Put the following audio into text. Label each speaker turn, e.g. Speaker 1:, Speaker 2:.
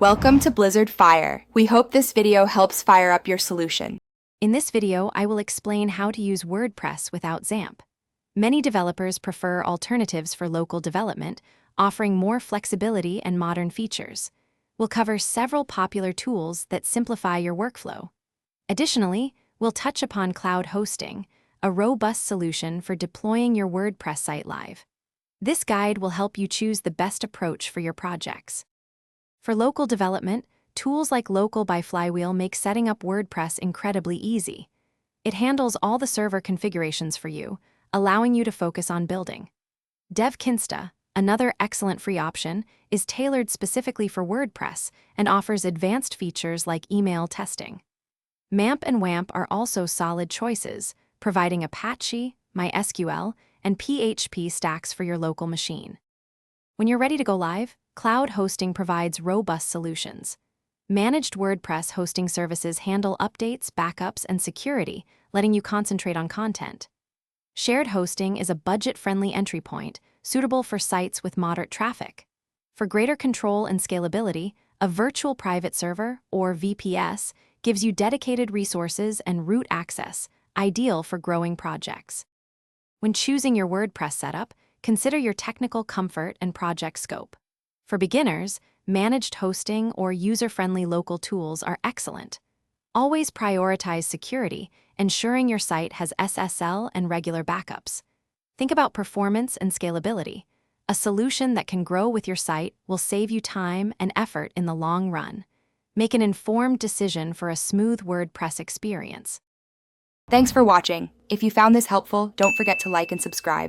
Speaker 1: Welcome to Blizzard Fire. We hope this video helps fire up your solution.
Speaker 2: In this video, I will explain how to use WordPress without XAMPP. Many developers prefer alternatives for local development, offering more flexibility and modern features. We'll cover several popular tools that simplify your workflow. Additionally, we'll touch upon cloud hosting, a robust solution for deploying your WordPress site live. This guide will help you choose the best approach for your projects. For local development, tools like Local by Flywheel make setting up WordPress incredibly easy. It handles all the server configurations for you, allowing you to focus on building. DevKinsta, another excellent free option, is tailored specifically for WordPress and offers advanced features like email testing. Mamp and WAMP are also solid choices, providing Apache, MySQL, and PHP stacks for your local machine. When you're ready to go live, cloud hosting provides robust solutions. Managed WordPress hosting services handle updates, backups, and security, letting you concentrate on content. Shared hosting is a budget-friendly entry point, suitable for sites with moderate traffic. For greater control and scalability, a virtual private server, or VPS, gives you dedicated resources and root access, ideal for growing projects. When choosing your WordPress setup, consider your technical comfort and project scope. For beginners, managed hosting or user-friendly local tools are excellent. Always prioritize security, ensuring your site has SSL and regular backups. Think about performance and scalability. A solution that can grow with your site will save you time and effort in the long run. Make an informed decision for a smooth WordPress experience.
Speaker 1: Thanks for watching. If you found this helpful, don't forget to like and subscribe.